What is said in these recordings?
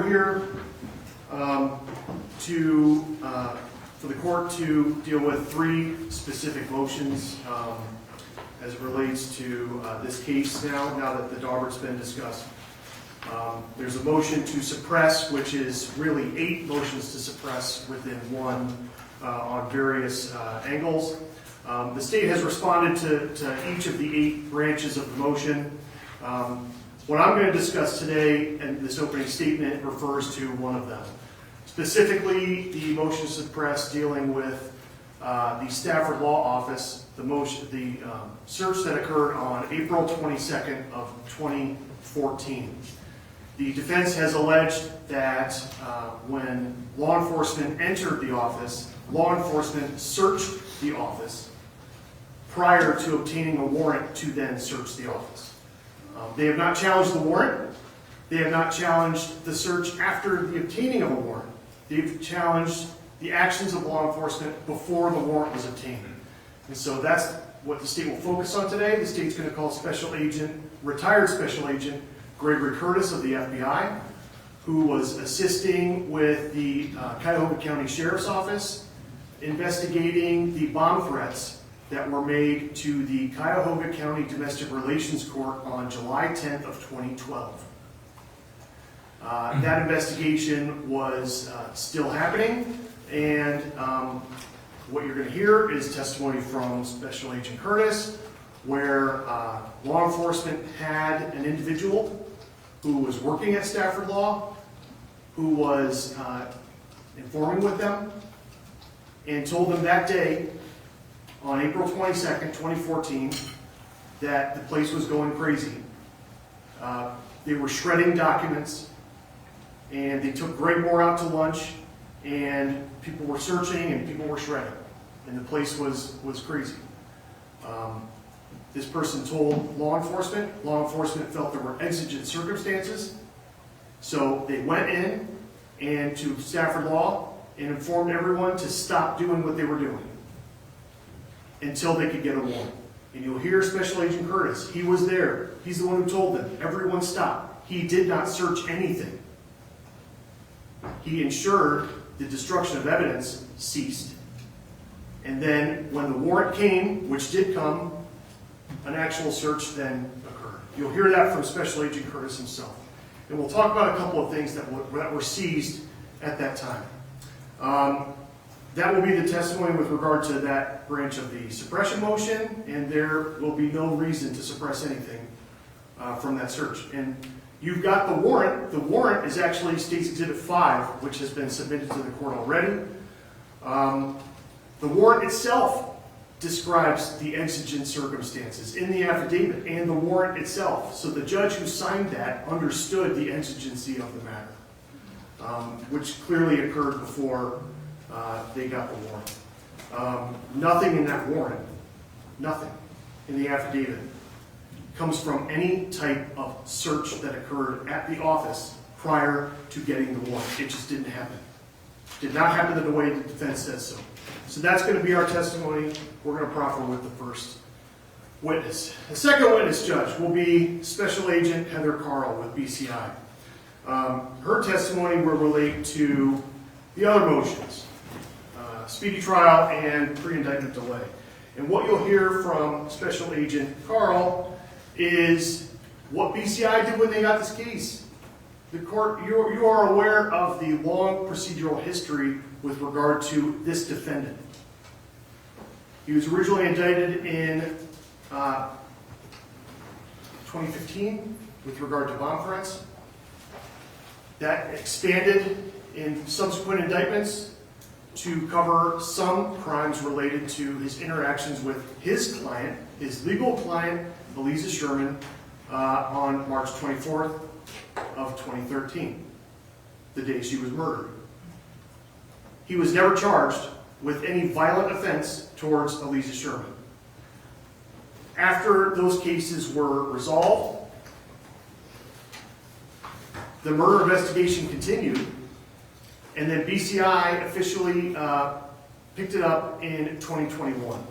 we're here for the court to deal with three specific motions as it relates to this case now that the Daubert's been discussed. There's a motion to suppress, which is really 8 motions to suppress within one on various angles. The state has responded to each of the 8 branches of the motion. What I'm going to discuss today, and this opening statement refers to one of them. Specifically, the motion to suppress dealing with the Stafford Law Office, the search that occurred on April 22nd of 2014. The defense has alleged that when law enforcement entered the office, law enforcement searched the office prior to obtaining a warrant to then search the office. They have not challenged the warrant. They have not challenged the search after the obtaining of a warrant. They've challenged the actions of law enforcement before the warrant was obtained. And so that's what the state will focus on today. The state's going to call retired Special Agent Gregory Curtis of the FBI, who was assisting with the Cuyahoga County Sheriff's Office investigating the bomb threats that were made to the Cuyahoga County Domestic Relations Court on July 10th of 2012. That investigation was still happening, and what you're going to hear is testimony from Special Agent Curtis, where law enforcement had an individual who was working at Stafford Law, who was informing with them, and told them that day, on April 22nd, 2014, that the place was going crazy. They were shredding documents, and they took Greg Moore out to lunch, and people were searching and people were shredding, and the place was crazy. This person told law enforcement. Law enforcement felt there were exigent circumstances, so they went in and to Stafford Law and informed everyone to stop doing what they were doing until they could get a warrant. And you'll hear Special Agent Curtis. He was there. He's the one who told them. Everyone stopped. He did not search anything. He ensured the destruction of evidence ceased. And then when the warrant came, which did come, an actual search then occurred. You'll hear that from Special Agent Curtis himself. And we'll talk about a couple of things that were seized at that time. That will be the testimony with regard to that branch of the suppression motion, and there will be no reason to suppress anything from that search. And you've got the warrant. The warrant is actually State's Exhibit 5, which has been submitted to the court already. The warrant itself describes the exigent circumstances in the affidavit and the warrant itself. So the judge who signed that understood the exigency of the matter, which clearly occurred before they got the warrant. Nothing in that warrant, nothing in the affidavit comes from any type of search that occurred at the office prior to getting the warrant. It just didn't happen. Did not happen in the way the defense says so. So that's going to be our testimony. We're going to proffer with the first witness. The second witness, Judge, will be Special Agent Heather Carl with BCI. Her testimony will relate to the other motions, speedy trial and pre-indictment delay. And what you'll hear from Special Agent Carl is what BCI did when they got this case. The court, you are aware of the long procedural history with regard to this defendant. He was originally indicted in 2015 with regard to bomb threats. That expanded in subsequent indictments to cover some crimes related to his interactions with his client, his legal client, Aliza Sherman, on March 24th of 2013, the day she was murdered. He was never charged with any violent offense towards Aliza Sherman. After those cases were resolved, the murder investigation continued, and then BCI officially picked it up in 2021.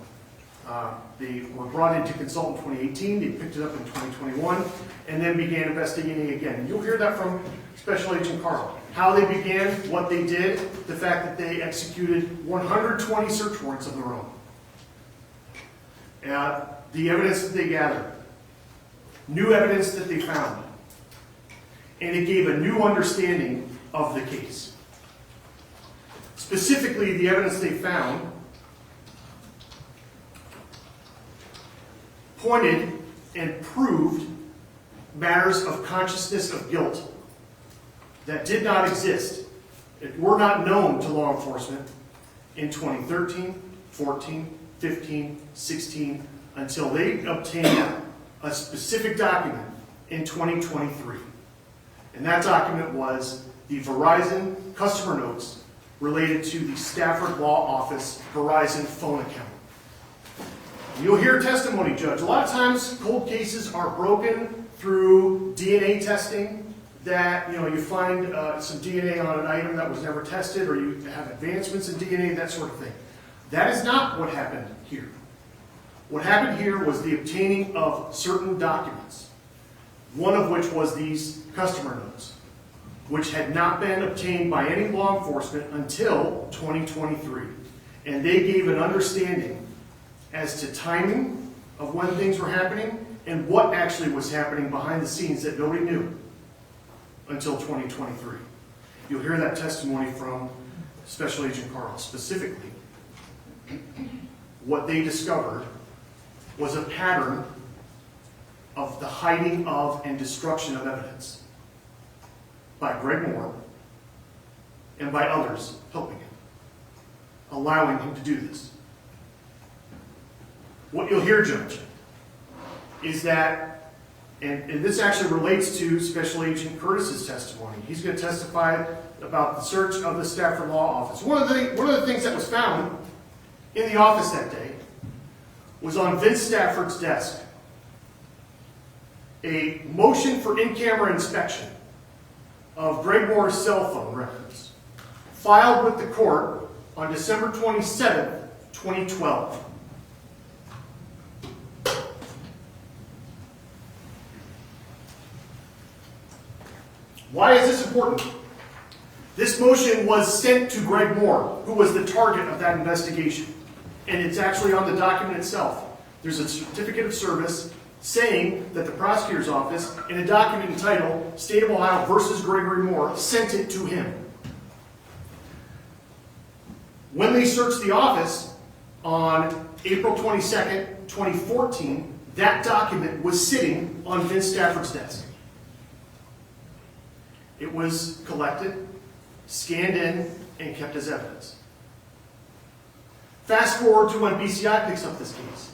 They were brought in to consult in 2018, they picked it up in 2021, and then began investigating again. You'll hear that from Special Agent Carl. How they began, what they did, the fact that they executed 120 search warrants of their own. The evidence that they gathered, new evidence that they found, and it gave a new understanding of the case. Specifically, the evidence they found pointed and proved matters of consciousness of guilt that did not exist, that were not known to law enforcement in 2013, 14, 15, 16, until they obtained a specific document in 2023. And that document was the Verizon customer notes related to the Stafford Law Office Verizon phone account. You'll hear testimony, Judge. A lot of times cold cases are broken through DNA testing, that you find some DNA on an item that was never tested, or you have advancements in DNA, that sort of thing. That is not what happened here. What happened here was the obtaining of certain documents, one of which was these customer notes, which had not been obtained by any law enforcement until 2023. And they gave an understanding as to timing of when things were happening and what actually was happening behind the scenes that nobody knew until 2023. You'll hear that testimony from Special Agent Carl. Specifically, what they discovered was a pattern of the hiding of and destruction of evidence by Greg Moore and by others helping him, allowing him to do this. What you'll hear, Judge, is that, and this actually relates to Special Agent Curtis's testimony. He's going to testify about the search of the Stafford Law Office. One of the things that was found in the office that day was on Vince Stafford's desk a motion for in-camera inspection of Greg Moore's cell phone records, filed with the court on December 27, 2012. Why is this important? This motion was sent to Greg Moore, who was the target of that investigation. And it's actually on the document itself. There's a certificate of service saying that the prosecutor's office, in a document entitled State of Ohio versus Gregory Moore, sent it to him. When they searched the office on April 22nd, 2014, that document was sitting on Vince Stafford's desk. It was collected, scanned in, and kept as evidence. Fast forward to when BCI picks up this case.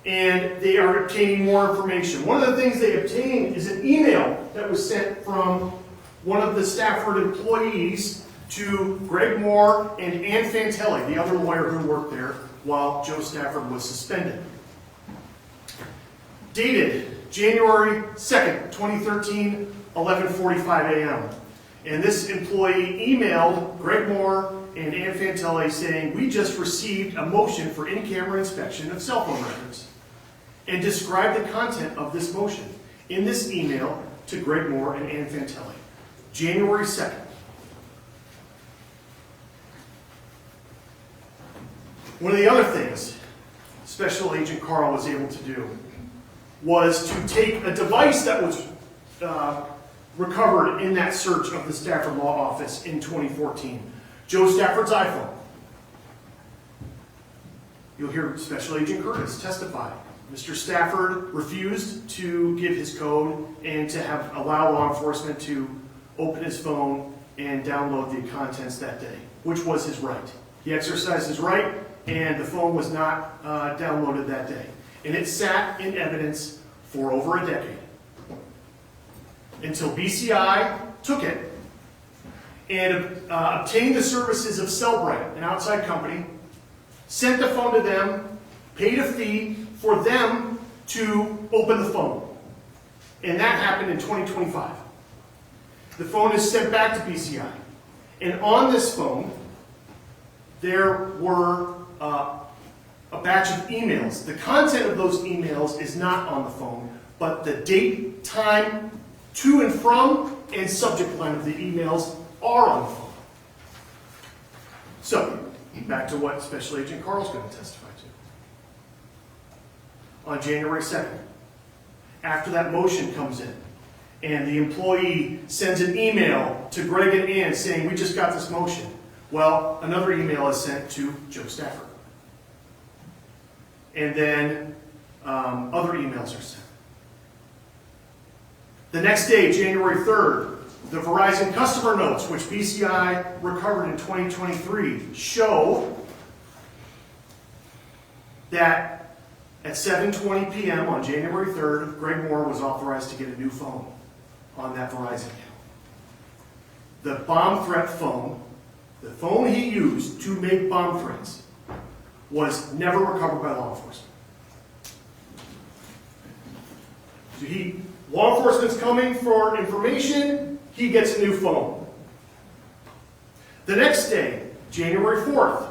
And they are obtaining more information. One of the things they obtain is an email that was sent from one of the Stafford employees to Greg Moore and Ann Fantelli, the other lawyer who worked there while Joe Stafford was suspended. Dated January 2nd, 2013, 11:45 a.m. And this employee emailed Greg Moore and Ann Fantelli saying, "We just received a motion for in-camera inspection of cell phone records," and described the content of this motion in this email to Greg Moore and Ann Fantelli. January 2nd. One of the other things Special Agent Carl was able to do was to take a device that was recovered in that search of the Stafford Law Office in 2014. Joe Stafford's iPhone. You'll hear Special Agent Curtis testify. Mr. Stafford refused to give his code and to allow law enforcement to open his phone and download the contents that day, which was his right. He exercised his right, and the phone was not downloaded that day. And it sat in evidence for over a decade, until BCI took it and obtained the services of Cellbrite, an outside company, sent the phone to them, paid a fee for them to open the phone. And that happened in 2025. The phone is sent back to BCI. And on this phone, there were a batch of emails. The content of those emails is not on the phone, but the date, time, to and from, and subject line of the emails are on the phone. So, back to what Special Agent Carl's going to testify to. On January 2nd, after that motion comes in, and the employee sends an email to Greg and Ann saying, we just got this motion. Well, another email is sent to Joe Stafford. And then other emails are sent. The next day, January 3rd, the Verizon customer notes, which BCI recovered in 2023, show that at 7:20 p.m. on January 3rd, Greg Moore was authorized to get a new phone on that Verizon account. The bomb threat phone, the phone he used to make bomb threats, was never recovered by law enforcement. So law enforcement's coming for information, he gets a new phone. The next day, January 4th,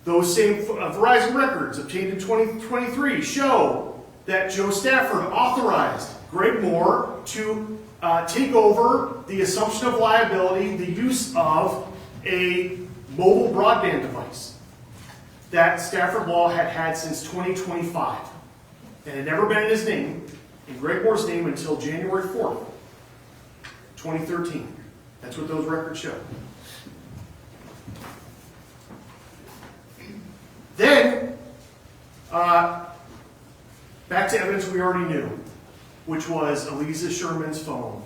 those same Verizon records obtained in 2023 show that Joe Stafford authorized Greg Moore to take over the assumption of liability, the use of a mobile broadband device that Stafford Law had had since 2025 and had never been in his name, in Greg Moore's name, until January 4th, 2013. That's what those records show. Then, back to evidence we already knew, which was Aliza Sherman's phone.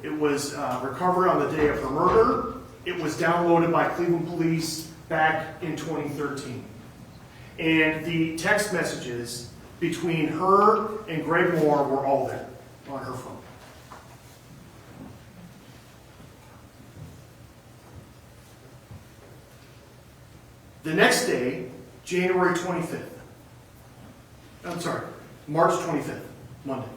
It was recovered on the day of her murder. It was downloaded by Cleveland police back in 2013. And the text messages between her and Greg Moore were all there on her phone. The next day, January 25th. I'm sorry, March 25th, Monday.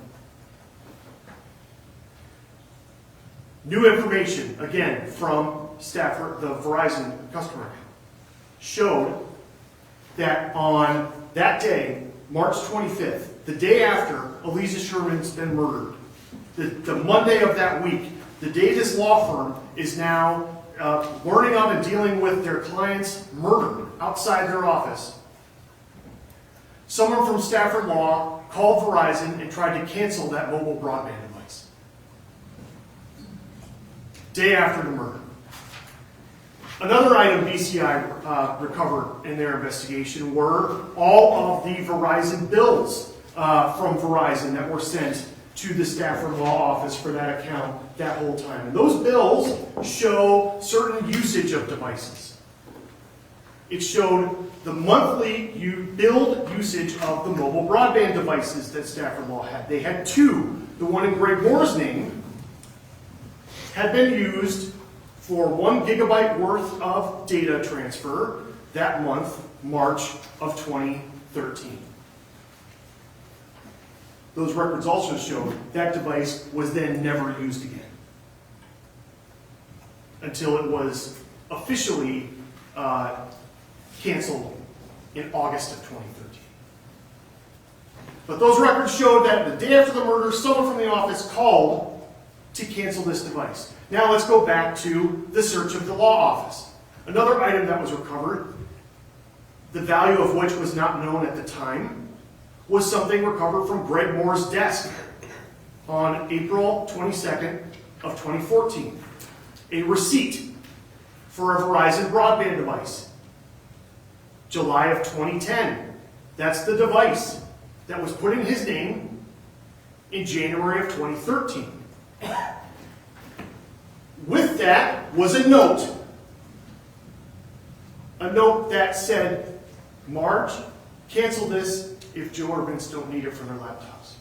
New information, again, from Stafford, the Verizon customer account, showed that on that day, March 25th, the day after Aliza Sherman's been murdered, the Monday of that week, the day this law firm is now learning of and dealing with their client's murder outside their office, someone from Stafford Law called Verizon and tried to cancel that mobile broadband device. Day after the murder. Another item BCI recovered in their investigation were all of the Verizon bills from Verizon that were sent to the Stafford Law office for that account that whole time. And those bills show certain usage of devices. It showed the monthly billed usage of the mobile broadband devices that Stafford Law had. They had two. The one in Greg Moore's name had been used for 1 gigabyte worth of data transfer that month, March of 2013. Those records also show that device was then never used again until it was officially canceled in August of 2013. But those records showed that the day after the murder, someone from the office called to cancel this device. Now let's go back to the search of the law office. Another item that was recovered, the value of which was not known at the time, was something recovered from Greg Moore's desk on April 22nd of 2014. A receipt for a Verizon broadband device. July of 2010. That's the device that was put in his name in January of 2013. With that was a note that said, Marge, cancel this if Joe or Vince don't need it for their laptops.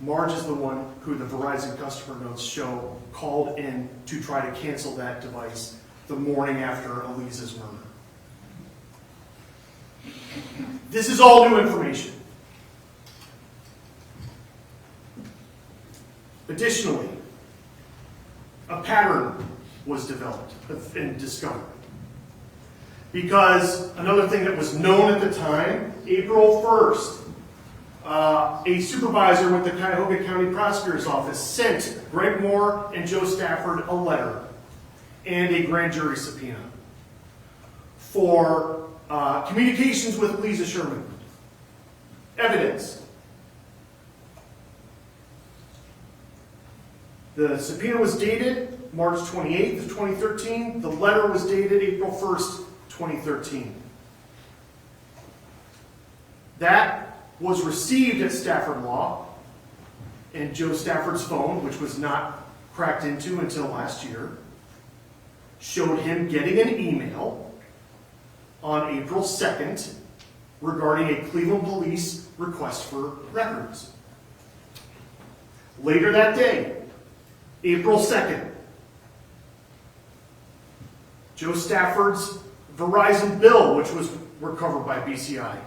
Marge is the one who the Verizon customer notes show called in to try to cancel that device the morning after Aliza's murder. This is all new information. Additionally, a pattern was developed and discovered. Because another thing that was known at the time, April 1st, a supervisor with the Cuyahoga County Prosecutor's Office sent Greg Moore and Joe Stafford a letter and a grand jury subpoena for communications with Aliza Sherman. Evidence. The subpoena was dated March 28th of 2013. The letter was dated April 1st, 2013. That was received at Stafford Law, and Joe Stafford's phone, which was not cracked into until last year, showed him getting an email on April 2nd regarding a Cleveland police request for records. Later that day, April 2nd, Joe Stafford's Verizon bill, which was recovered by BCI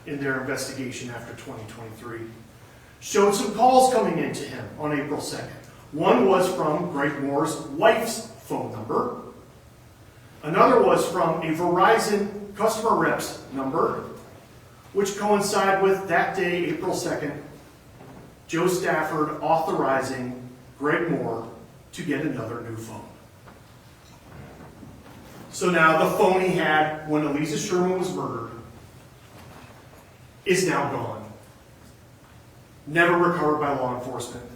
in their investigation after 2023, showed some calls coming into him on April 2nd. One was from Greg Moore's wife's phone number. Another was from a Verizon customer rep's number, which coincided with that day, April 2nd, Joe Stafford authorizing Greg Moore to get another new phone. So now the phone he had when Aliza Sherman was murdered is now gone. Never recovered by law enforcement.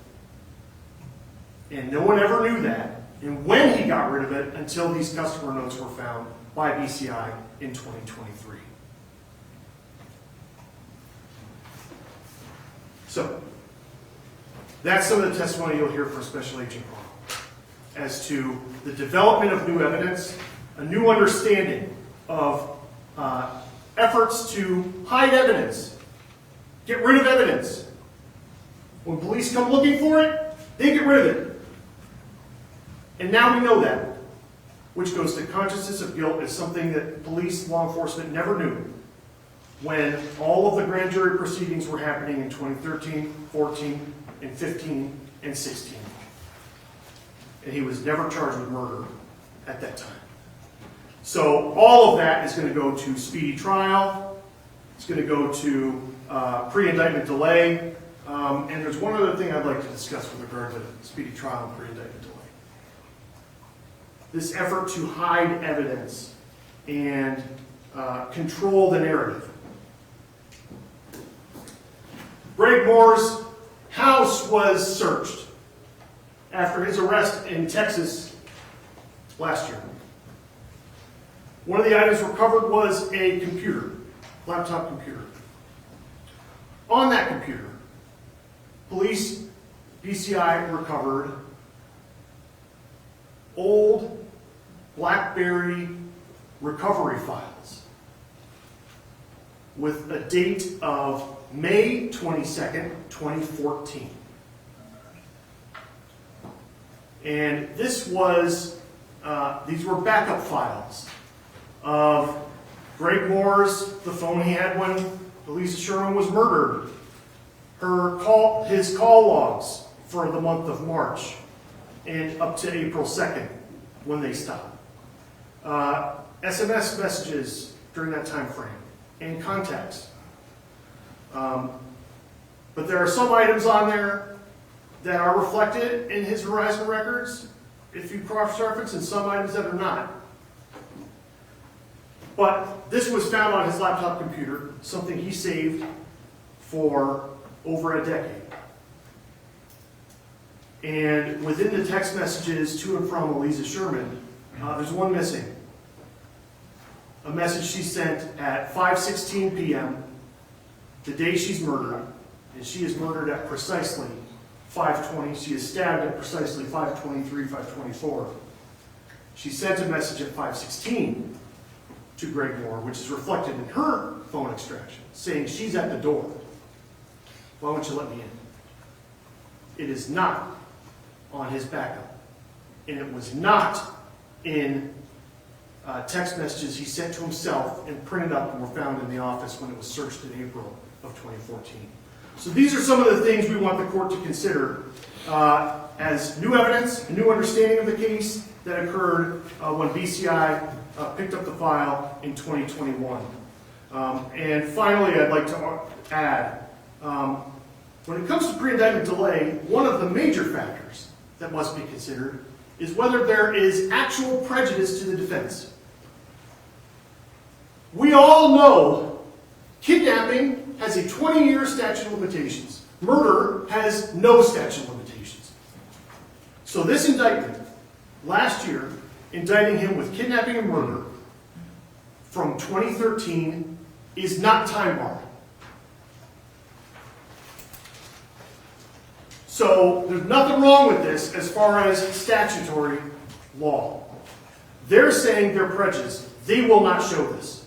And no one ever knew that, and when he got rid of it, until these customer notes were found by BCI in 2023. So, that's some of the testimony you'll hear from Special Agent Paul as to the development of new evidence, a new understanding of efforts to hide evidence, get rid of evidence. When police come looking for it, they get rid of it. And now we know that, which goes to consciousness of guilt as something that police, law enforcement never knew when all of the grand jury proceedings were happening in 2013, 14, and 15, and 16. And he was never charged with murder at that time. So all of that is going to go to speedy trial. It's going to go to pre-indictment delay. And there's one other thing I'd like to discuss with regard to speedy trial and pre-indictment delay. This effort to hide evidence and control the narrative. Greg Moore's house was searched after his arrest in Texas last year. One of the items recovered was a computer, laptop computer. On that computer, police, BCI recovered old BlackBerry recovery files with a date of May 22nd, 2014. And this was, these were backup files of Greg Moore's, the phone he had when Aliza Sherman was murdered, his call logs for the month of March and up to April 2nd when they stopped. SMS messages during that time frame and contacts. But there are some items on there that are reflected in his Verizon records if you cross-reference, and some items that are not. But this was found on his laptop computer, something he saved for over a decade. And within the text messages to and from Aliza Sherman, there's one missing. A message she sent at 5:16 p.m. the day she's murdered, and she is murdered at precisely 5:20. She is stabbed at precisely 5:23, 5:24. She sent a message at 5:16 to Greg Moore, which is reflected in her phone extraction, saying she's at the door. Why won't you let me in? It is not on his backup, and it was not in text messages he sent to himself and printed up and were found in the office when it was searched in April of 2014. So these are some of the things we want the court to consider as new evidence, a new understanding of the case that occurred when BCI picked up the file in 2021. And finally, I'd like to add, when it comes to pre-indictment delay, one of the major factors that must be considered is whether there is actual prejudice to the defense. We all know kidnapping has a 20-year statute of limitations. Murder has no statute of limitations. So this indictment, last year, indicting him with kidnapping and murder from 2013 is not time barred. So there's nothing wrong with this as far as statutory law. They're saying they're prejudiced. They will not show this.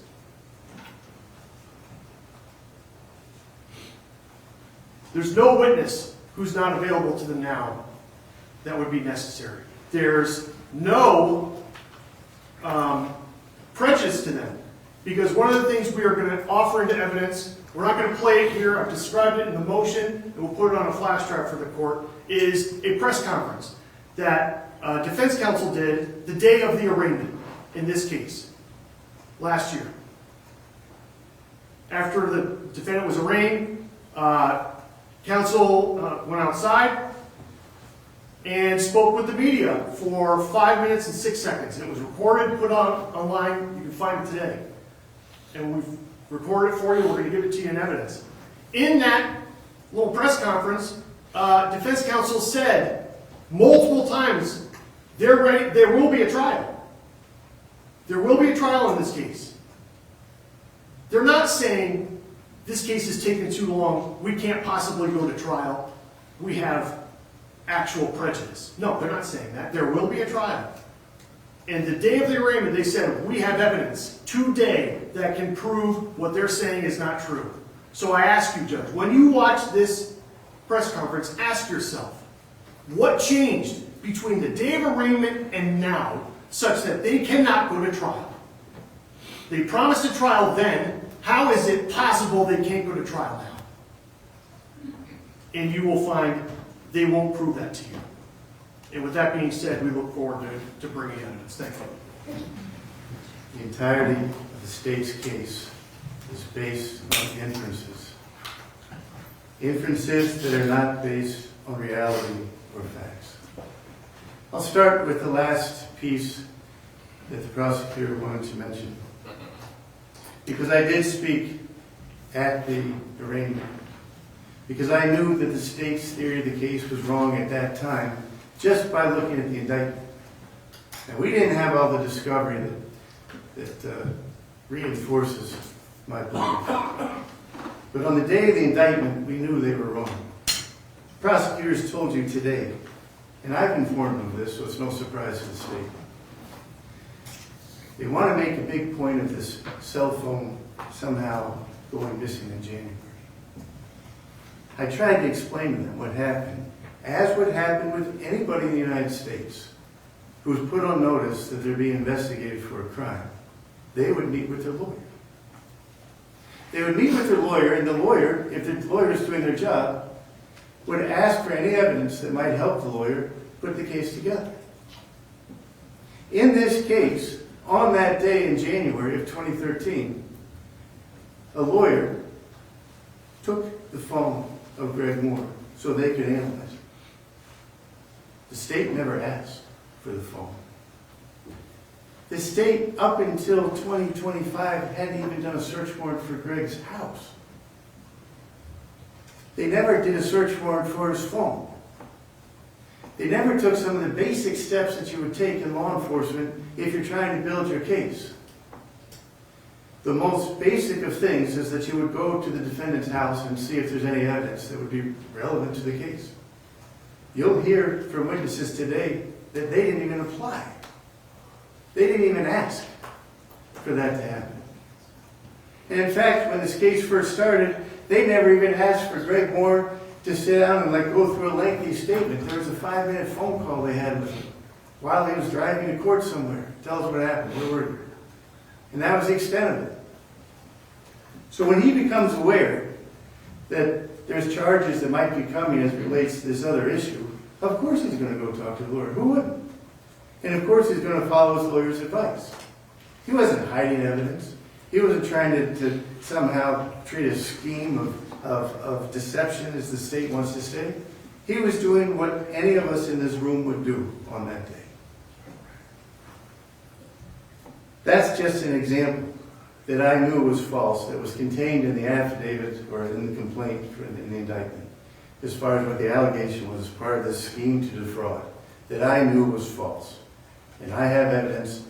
There's no witness who's not available to them now that would be necessary. There's no prejudice to them, because one of the things we are going to offer into evidence, we're not going to play it here, I've described it in the motion, and we'll put it on a flash drive for the court, is a press conference that defense counsel did the day of the arraignment in this case, last year. After the defendant was arraigned, counsel went outside and spoke with the media for 5 minutes and 6 seconds. And it was recorded, put online. You can find it today. And we've recorded it for you. We're going to give it to you in evidence. In that little press conference, defense counsel said multiple times, they're ready. There will be a trial. There will be a trial in this case. They're not saying this case is taking too long, we can't possibly go to trial, we have actual prejudice. No, they're not saying that. There will be a trial. And the day of the arraignment, they said, we have evidence today that can prove what they're saying is not true. So I ask you, Judge, when you watch this press conference, ask yourself, what changed between the day of arraignment and now such that they cannot go to trial? They promised a trial then. How is it possible they can't go to trial now? And you will find they won't prove that to you. And with that being said, we look forward to bringing evidence. Thank you. The entirety of the state's case is based on inferences. Inferences that are not based on reality or facts. I'll start with the last piece that the prosecutor wanted to mention. Because I did speak at the arraignment. Because I knew that the state's theory of the case was wrong at that time, just by looking at the indictment. And we didn't have all the discovery that reinforces my belief. But on the day of the indictment, we knew they were wrong. Prosecutors told you today, and I've informed them of this, so it's no surprise to the state. They want to make a big point of this cell phone somehow going missing in January. I tried to explain to them what happened, as would happen with anybody in the United States who was put on notice that they're being investigated for a crime. They would meet with their lawyer. They would meet with their lawyer, and the lawyer, if the lawyer is doing their job, would ask for any evidence that might help the lawyer put the case together. In this case, on that day in January of 2013, a lawyer took the phone of Greg Moore so they could analyze it. The state never asked for the phone. The state, up until 2025, hadn't even done a search warrant for Greg's house. They never did a search warrant for his phone. They never took some of the basic steps that you would take in law enforcement if you're trying to build your case. The most basic of things is that you would go to the defendant's house and see if there's any evidence that would be relevant to the case. You'll hear from witnesses today that they didn't even apply. They didn't even ask for that to happen. And in fact, when this case first started, they never even asked for Greg Moore to sit down and go through a lengthy statement. There was a 5-minute phone call they had with him while he was driving to court somewhere. Tell us what happened. Where were you? And that was the extent of it. So when he becomes aware that there's charges that might be coming as it relates to this other issue, Of course he's going to go talk to the lawyer. Who wouldn't? And of course he's going to follow his lawyer's advice. He wasn't hiding evidence. He wasn't trying to somehow treat a scheme of deception, as the state wants to say. He was doing what any of us in this room would do on that day. That's just an example that I knew was false, that was contained in the affidavit or in the complaint, in the indictment, as far as what the allegation was, as part of the scheme to defraud, that I knew was false. And I have evidence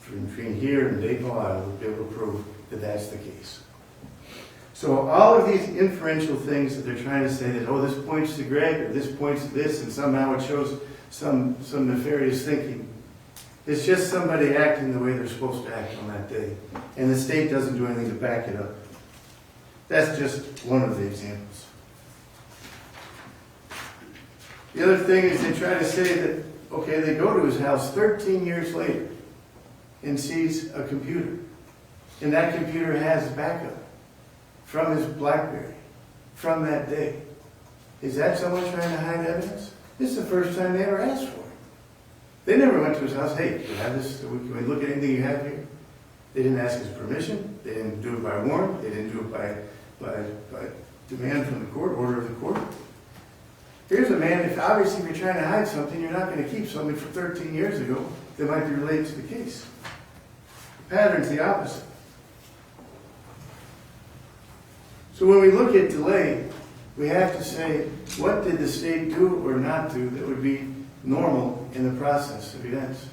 between here and Dayton, Ohio, to be able to prove that that's the case. So all of these inferential things that they're trying to say that, oh, this points to Greg, or this points to this, and somehow it shows some nefarious thinking, it's just somebody acting the way they're supposed to act on that day. And the state doesn't do anything to back it up. That's just one of the examples. The other thing is they try to say that, okay, they go to his house 13 years later and sees a computer. And that computer has backup from his BlackBerry from that day. Is that someone trying to hide evidence? This is the first time they ever asked for it. They never went to his house, hey, do you have this? Can we look at anything you have here? They didn't ask his permission. They didn't do it by warrant. They didn't do it by demand from the court, order of the court. Here's a man, if obviously you're trying to hide something, you're not going to keep something from 13 years ago that might be related to the case. The pattern's the opposite. So when we look at delay, we have to say, what did the state do or not do that would be normal in the process of events?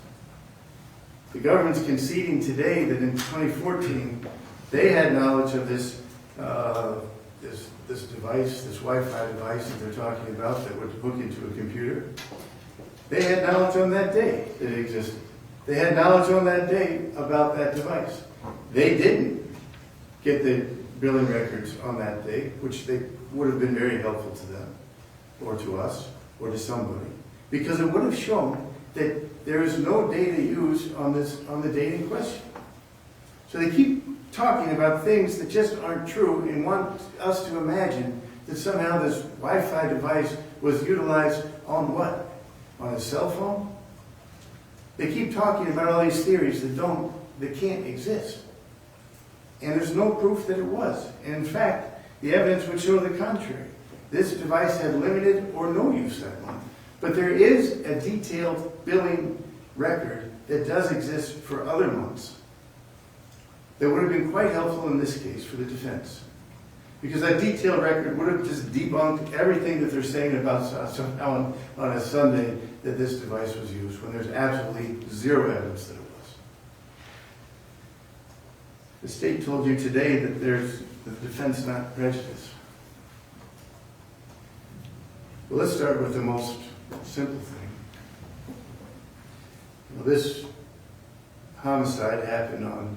The government's conceding today that in 2014, they had knowledge of this device, this Wi-Fi device that they're talking about that would hook into a computer. They had knowledge on that day that it existed. They had knowledge on that day about that device. They didn't get the billing records on that day, which they would have been very helpful to them, or to us, or to somebody, because it would have shown that there is no data used on the date in question. So they keep talking about things that just aren't true and want us to imagine that somehow this Wi-Fi device was utilized on what? On a cell phone? They keep talking about all these theories that can't exist. And there's no proof that it was. And in fact, the evidence would show the contrary. This device had limited or no use that month. But there is a detailed billing record that does exist for other months that would have been quite helpful in this case for the defense. Because that detailed record would have just debunked everything that they're saying about somehow on a Sunday that this device was used, when there's absolutely zero evidence that it was. The state told you today that there's the defense not prejudiced. Well, let's start with the most simple thing. Well, this homicide happened on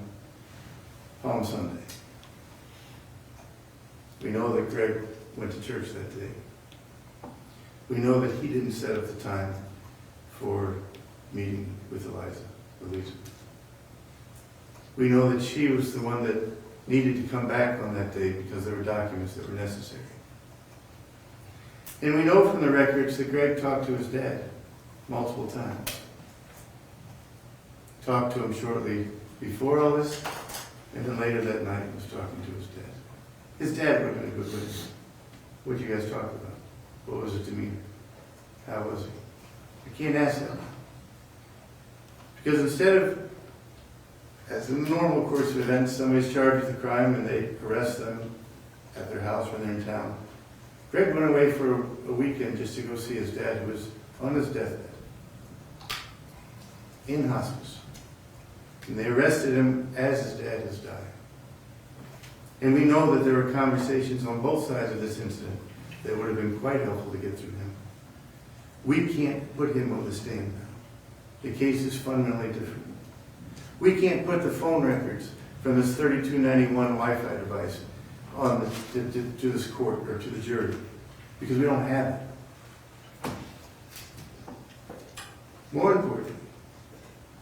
Palm Sunday. We know that Greg went to church that day. We know that he didn't set up the time for meeting with Aliza. We know that she was the one that needed to come back on that day because there were documents that were necessary. And we know from the records that Greg talked to his dad multiple times. Talked to him shortly before all this, and then later that night was talking to his dad. His dad would have been a good witness. What did you guys talk about? What was his demeanor? How was he? I can't ask that. Because instead of, as in the normal course of events, somebody's charged with a crime and they arrest them at their house when they're in town, Greg went away for a weekend just to go see his dad, who was on his deathbed, in hospice. And they arrested him as his dad has died. And we know that there were conversations on both sides of this incident that would have been quite helpful to get through him. We can't put him on the stand now. The case is fundamentally different. We can't put the phone records from this 3291 Wi-Fi device on to this court or to the jury because we don't have it. More importantly,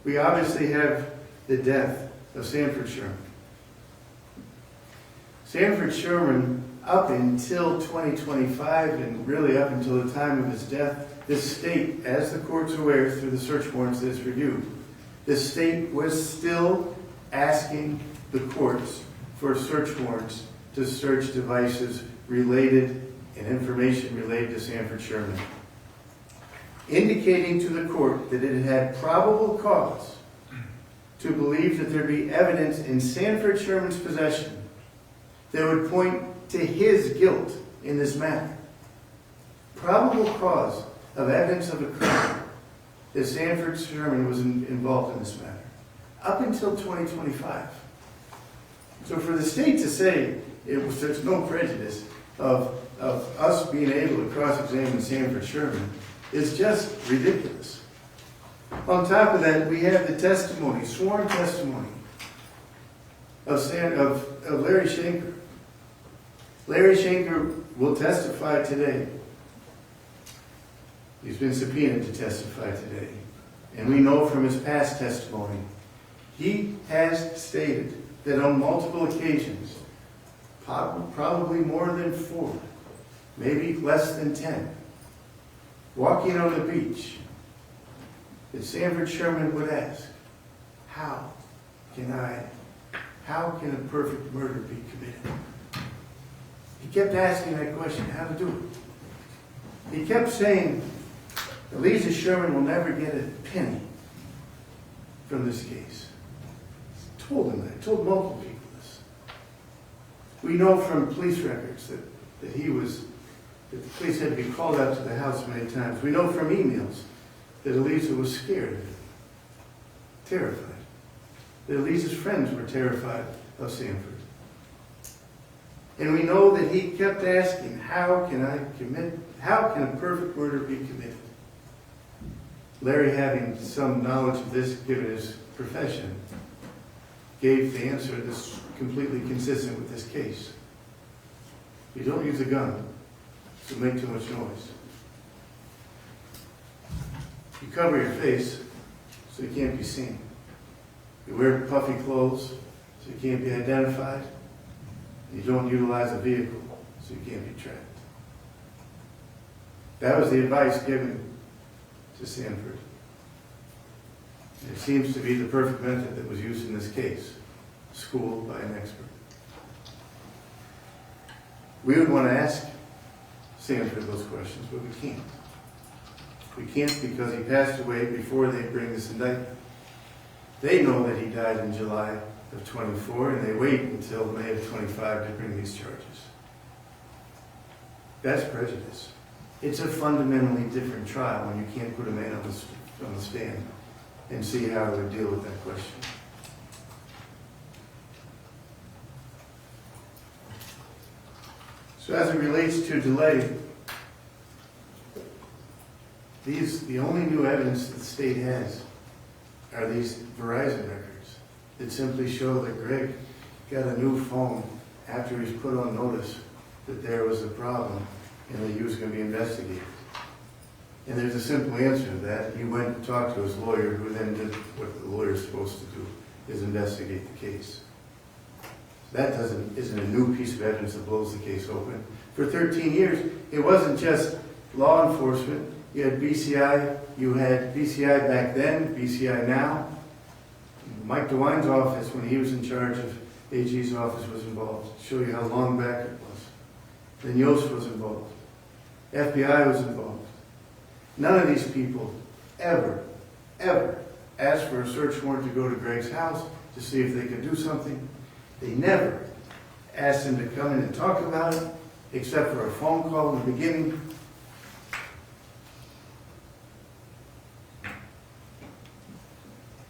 we obviously have the death of Sanford Sherman. Sanford Sherman up until 2025, and really up until the time of his death, this state, as the court's aware through the search warrants that's reviewed, this state was still asking the courts for search warrants to search devices related and information related to Sanford Sherman, indicating to the court that it had probable cause to believe that there be evidence in Sanford Sherman's possession that would point to his guilt in this matter. Probable cause of evidence of a crime that Sanford Sherman was involved in this matter, up until 2025. So for the state to say there's no prejudice of us being able to cross-examine Sanford Sherman is just ridiculous. On top of that, we have the testimony, sworn testimony, of Larry Schenker. Larry Schenker will testify today. He's been subpoenaed to testify today. And we know from his past testimony, he has stated that on multiple occasions, probably more than 4, maybe less than 10, walking on the beach, that Sanford Sherman would ask, how can a perfect murder be committed? He kept asking that question, how to do it. He kept saying, Aliza Sherman will never get a penny from this case. I told him that. I told multiple people this. We know from police records that the police had to be called out to the house many times. We know from emails that Aliza was scared of it, terrified. That Aliza's friends were terrified of Sanford. And we know that he kept asking, how can a perfect murder be committed? Larry, having some knowledge of this, given his profession, gave the answer that's completely consistent with this case. You don't use a gun to make too much noise. You cover your face so you can't be seen. You wear puffy clothes so you can't be identified. You don't utilize a vehicle so you can't be tracked. That was the advice given to Sanford. And it seems to be the perfect method that was used in this case, schooled by an expert. We would want to ask Sanford those questions, but we can't. We can't because he passed away before they bring this indictment. They know that he died in July of 24, and they wait until May of 25 to bring these charges. That's prejudice. It's a fundamentally different trial when you can't put a man on the stand and see how he would deal with that question. So as it relates to delay, the only new evidence that the state has are these Verizon records that simply show that Greg got a new phone after he's put on notice that there was a problem and that he was going to be investigated. And there's a simple answer to that. He went and talked to his lawyer, who then did what the lawyer's supposed to do, is investigate the case. That isn't a new piece of evidence that blows the case open. For 13 years, it wasn't just law enforcement. You had BCI back then, BCI now. Mike DeWine's office, when he was in charge of AG's office, was involved. To show you how long back it was. Then Yost was involved. FBI was involved. None of these people ever asked for a search warrant to go to Greg's house to see if they could do something. They never asked him to come in and talk about it, except for a phone call in the beginning.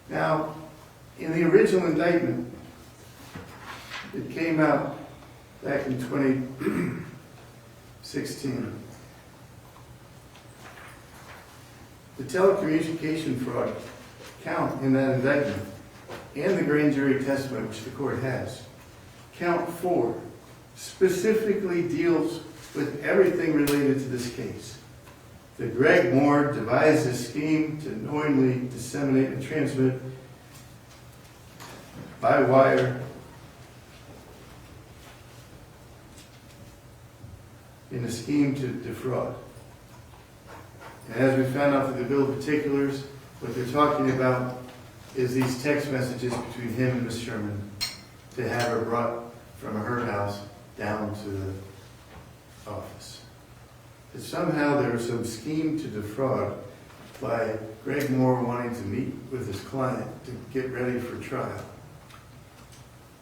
Now, in the original indictment, it came out back in 2016. The telecommunication fraud count in that indictment and the grand jury testimony, which the court has, count 4 specifically deals with everything related to this case. That Greg Moore devised a scheme to knowingly disseminate and transmit by wire in a scheme to defraud. And as we found out through the bill of particulars, what they're talking about is these text messages between him and Ms. Sherman to have her brought from her house down to the office. That somehow there was some scheme to defraud by Greg Moore wanting to meet with his client to get ready for trial.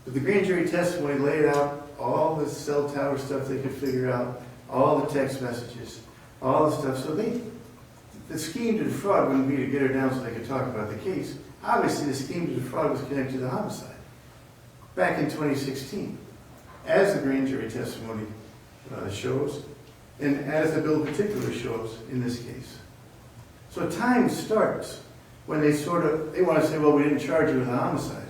But the grand jury testimony laid out all the cell tower stuff they could figure out, all the text messages, all the stuff. So the scheme to defraud wouldn't be to get her down so they could talk about the case. Obviously, the scheme to defraud was connected to the homicide back in 2016, as the grand jury testimony shows, and as the bill of particulars shows in this case. So time starts when they want to say, well, we didn't charge you with a homicide.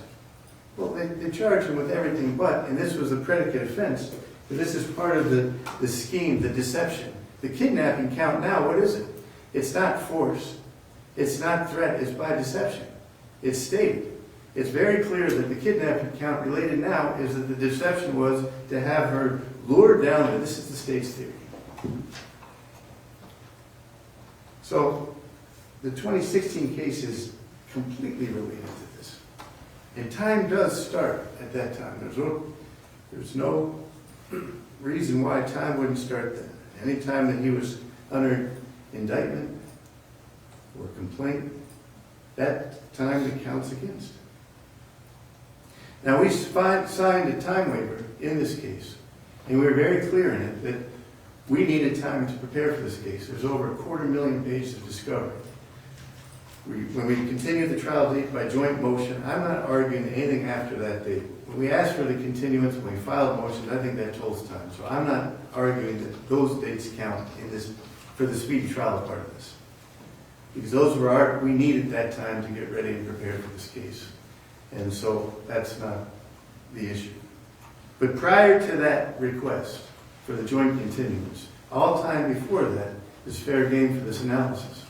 Well, they charged him with everything but, and this was a predicate offense. But this is part of the scheme, the deception. The kidnapping count now, what is it? It's not force. It's not threat. It's by deception. It's stated. It's very clear that the kidnapping count related now is that the deception was to have her lured down to, this is the state's theory. So the 2016 case is completely related to this. And time does start at that time. There's no reason why time wouldn't start then. Any time that he was under indictment or complaint, that time it counts against. Now we signed a time waiver in this case, and we were very clear in it that we needed time to prepare for this case. There's over 250,000 pages of discovery. When we continued the trial date by joint motion, I'm not arguing anything after that date. When we asked for the continuance, when we filed motions, I think that tolls time. So I'm not arguing that those dates count in this for the speedy trial part of this. Because those were we needed that time to get ready and prepare for this case. And so that's not the issue. But prior to that request for the joint continuance, all time before that is fair game for this analysis.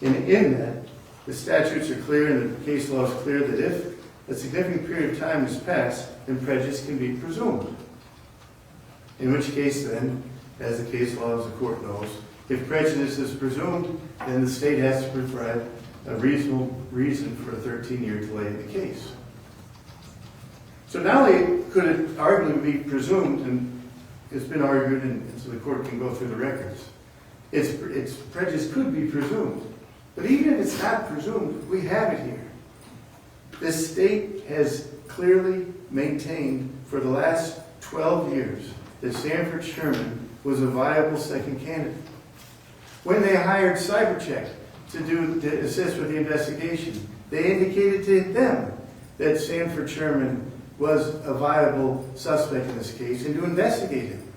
And in that, the statutes are clear and the case law is clear that if a significant period of time has passed, then prejudice can be presumed. In which case then, as the case law, as the court knows, if prejudice is presumed, then the state has to provide a reasonable reason for a 13-year delay in the case. So not only could it arguably be presumed, and it's been argued, and so the court can go through the records, its prejudice could be presumed. But even if it's not presumed, we have it here. This state has clearly maintained for the last 12 years that Sanford Sherman was a viable second candidate. When they hired CyberCheck to assist with the investigation, they indicated to them that Sanford Sherman was a viable suspect in this case and to investigate him.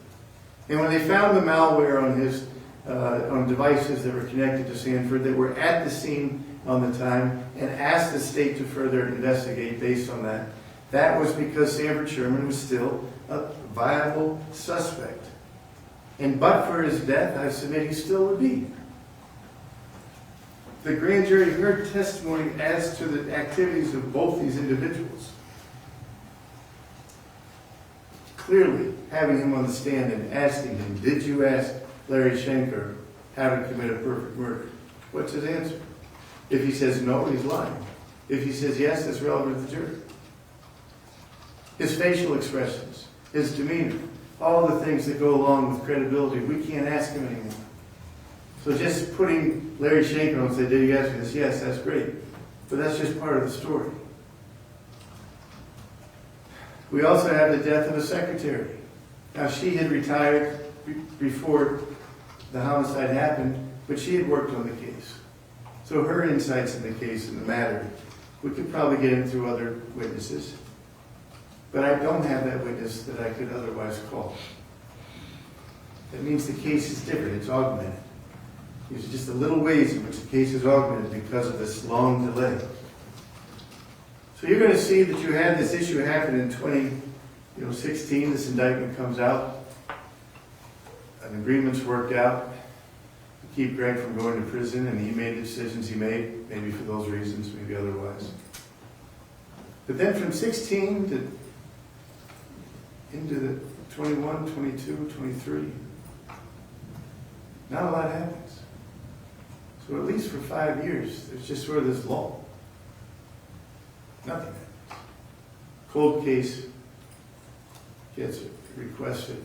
And when they found the malware on his on devices that were connected to Sanford that were at the scene on the time and asked the state to further investigate based on that, that was because Sanford Sherman was still a viable suspect. And but for his death, I submit he still would be. The grand jury heard testimony as to the activities of both these individuals. Clearly, having him on the stand and asking him, did you ask Larry Schenker how to commit a perfect murder? What's his answer? If he says no, he's lying. If he says yes, that's relevant to the jury. His facial expressions, his demeanor, all the things that go along with credibility, we can't ask him anymore. So just putting Larry Schenker on and say, did you ask me this? Yes, that's great. But that's just part of the story. We also have the death of a secretary. Now, she had retired before the homicide happened, but she had worked on the case. So her insights in the case and the matter, we could probably get in through other witnesses. But I don't have that witness that I could otherwise call. That means the case is different. It's augmented. There's just a little ways in which the case is augmented because of this long delay. So you're going to see that you had this issue happen in 2016. This indictment comes out. An agreement's worked out to keep Greg from going to prison, and he made the decisions he made, maybe for those reasons, maybe otherwise. But then from 16 to into the 21, 22, 23. Not a lot happens. So at least for 5 years, there's just sort of this lull. Nothing happens. Cold case gets requested.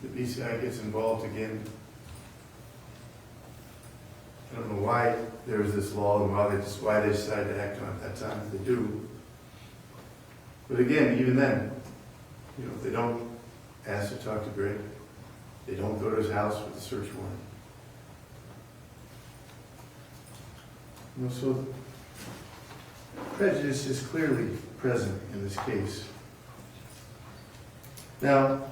The BCI gets involved again. I don't know why there was this law and why they decided to act on it at that time. They do. But again, even then, they don't ask to talk to Greg. They don't go to his house with a search warrant. So prejudice is clearly present in this case. Now,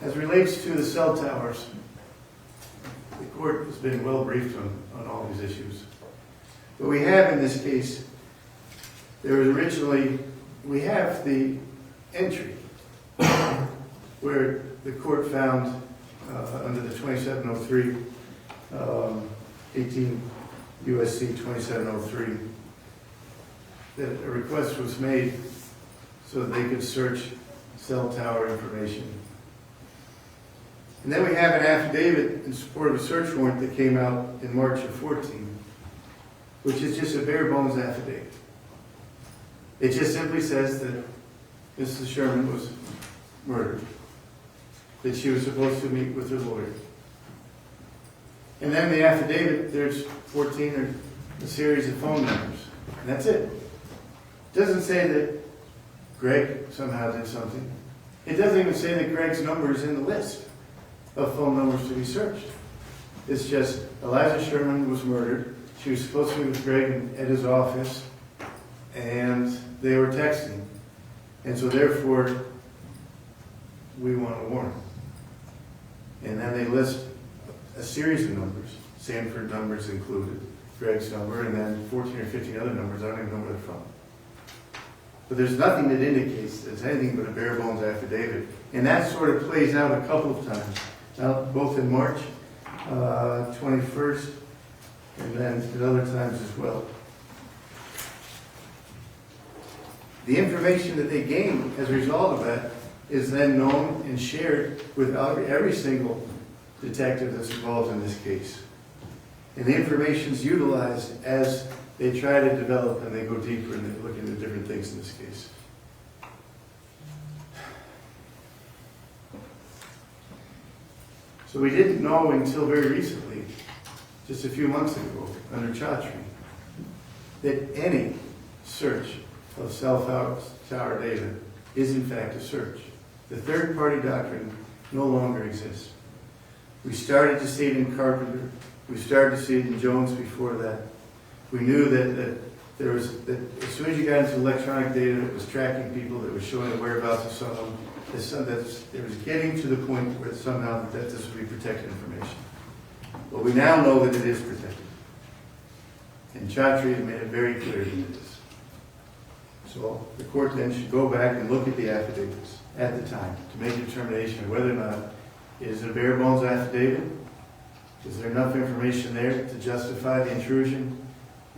as relates to the cell towers, the court has been well briefed on all these issues. What we have in this case, we have the entry where the court found under the 2703, 18 U.S.C. 2703, that a request was made so that they could search cell tower information. And then we have an affidavit in support of a search warrant that came out in March of 14, which is just a bare bones affidavit. It just simply says that Mrs. Sherman was murdered, that she was supposed to meet with her lawyer. And then the affidavit, there's 14 or a series of phone numbers, and that's it. It doesn't say that Greg somehow did something. It doesn't even say that Greg's number is in the list of phone numbers to be searched. It's just Aliza Sherman was murdered. She was supposed to be with Greg at his office, and they were texting. And so therefore, we want a warrant. And then they list a series of numbers, Sanford numbers included, Greg's number, and then 14 or 15 other numbers. I don't even know where they're from. But there's nothing that indicates that it's anything but a bare bones affidavit. And that sort of plays out a couple of times, both in March 21st and then at other times as well. The information that they gain as a result of that is then known and shared with every single detective that's involved in this case. And the information is utilized as they try to develop and they go deeper and they look into different things in this case. So we didn't know until very recently, just a few months ago, under Chaudhry, that any search of cell tower data is in fact a search. The third-party doctrine no longer exists. We started to see it in Carpenter. We started to see it in Jones before that. We knew that as soon as you got into electronic data that was tracking people, that was showing the whereabouts of someone, it was getting to the point where somehow that this would be protected information. But we now know that it is protected. And Chaudhry had made it very clear that it is. So the court then should go back and look at the affidavits at the time to make a determination of whether or not it is a bare bones affidavit. Is there enough information there to justify the intrusion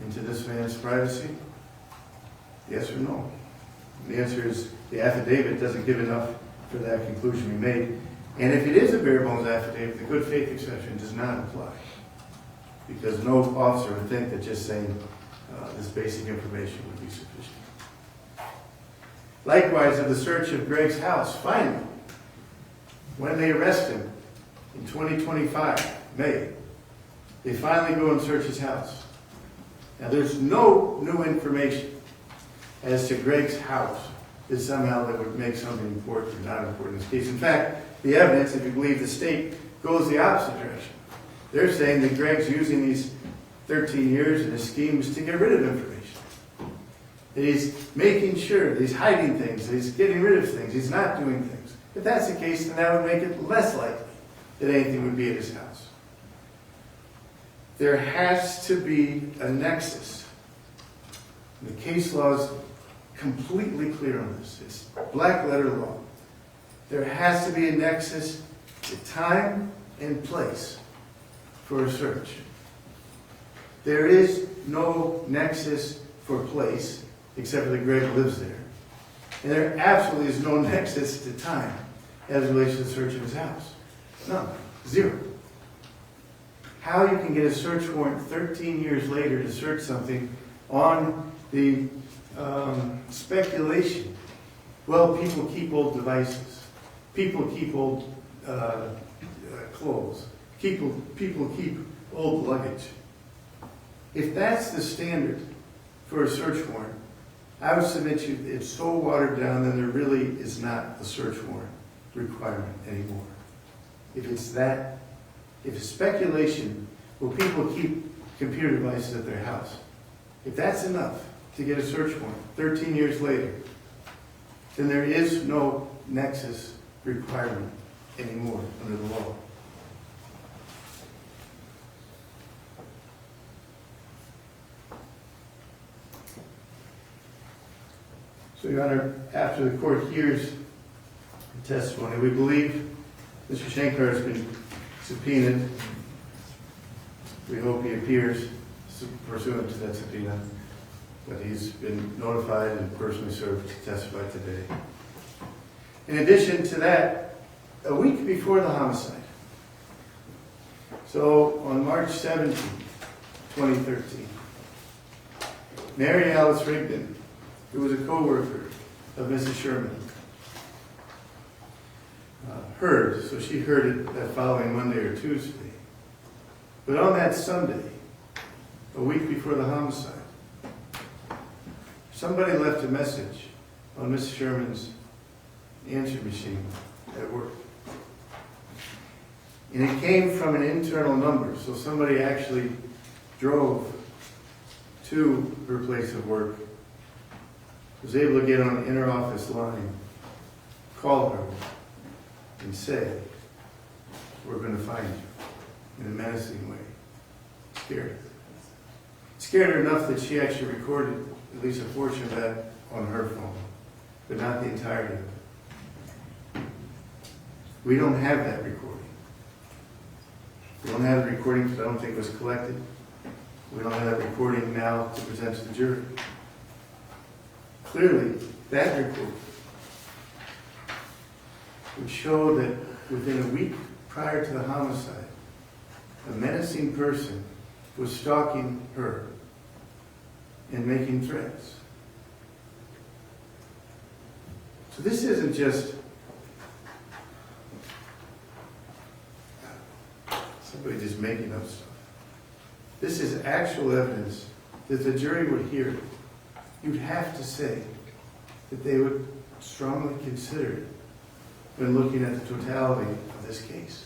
into this man's privacy? Yes or no? And the answer is the affidavit doesn't give enough for that conclusion to be made. And if it is a bare bones affidavit, the good faith exception does not apply. Because no officer would think that just saying this basic information would be sufficient. Likewise, of the search of Greg's house, finally, when they arrest him in 2025, May, they finally go and search his house. Now, there's no new information as to Greg's house that somehow that would make something important or not important in this case. In fact, the evidence, if you believe the state, goes the opposite direction. They're saying that Greg's using these 13 years and his schemes to get rid of information. That he's making sure that he's hiding things, that he's getting rid of things, he's not doing things. If that's the case, then that would make it less likely that anything would be at his house. There has to be a nexus. The case law is completely clear on this. It's black letter law. There has to be a nexus to time and place for a search. There is no nexus for place, except for that Greg lives there. And there absolutely is no nexus to time as it relates to the search of his house. None. Zero. How you can get a search warrant 13 years later to search something on the speculation. Well, people keep old devices. People keep old clothes. People keep old luggage. If that's the standard for a search warrant, I would submit you it's so watered down that there really is not a search warrant requirement anymore. If it's speculation, well, people keep computer devices at their house. If that's enough to get a search warrant 13 years later, then there is no nexus requirement anymore under the law. So, Your Honor, after the court hears the testimony, we believe Mr. Shankar has been subpoenaed. We hope he appears pursuant to that subpoena, but he's been notified and personally served to testify today. In addition to that, a week before the homicide, so on March 17, 2013, Mary Alice Rigdon, who was a co-worker of Mrs. Sherman, heard, so she heard it that following Monday or Tuesday. But on that Sunday, a week before the homicide, somebody left a message on Mrs. Sherman's answer machine at work. And it came from an internal number, so somebody actually drove to her place of work, was able to get on an inter-office line, call her, and say, "We're going to find you," in a menacing way. Scared her. Scared her enough that she actually recorded at least a portion of that on her phone, but not the entirety of it. We don't have that recording. We don't have the recording because I don't think it was collected. We don't have that recording now to present to the jury. Clearly, that recording would show that within a week prior to the homicide, a menacing person was stalking her and making threats. So this isn't just somebody just making up stuff. This is actual evidence that the jury would hear. You'd have to say that they would strongly consider it when looking at the totality of this case.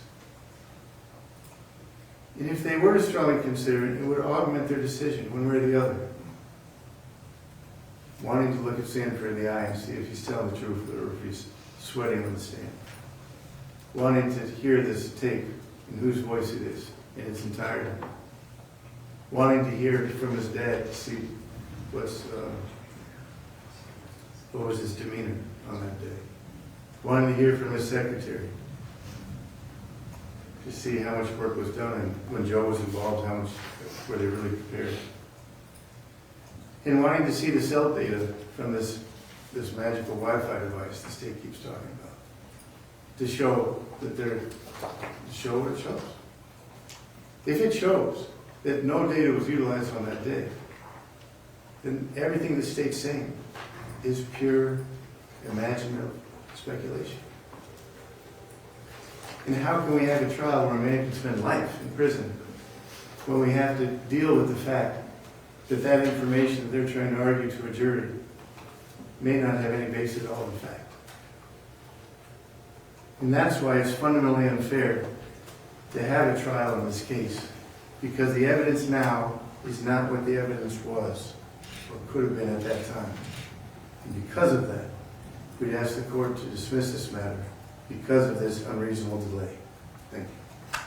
And if they were to strongly consider it, it would augment their decision one way or the other. Wanting to look at Sanford in the eye and see if he's telling the truth or if he's sweating on the stand. Wanting to hear this tape and whose voice it is in its entirety. Wanting to hear from his dad to see what was his demeanor on that day. Wanting to hear from his secretary to see how much work was done and when Joe was involved, how much were they really prepared. And wanting to see the cell data from this magical Wi-Fi device the state keeps talking about. To show that show what it shows. If it shows that no data was utilized on that day, then everything the state's saying is pure imaginative speculation. And how can we have a trial where a man can spend life in prison when we have to deal with the fact that that information that they're trying to argue to a jury may not have any basis at all in fact? And that's why it's fundamentally unfair to have a trial in this case, because the evidence now is not what the evidence was or could have been at that time. And because of that, we'd ask the court to dismiss this matter because of this unreasonable delay. Thank you.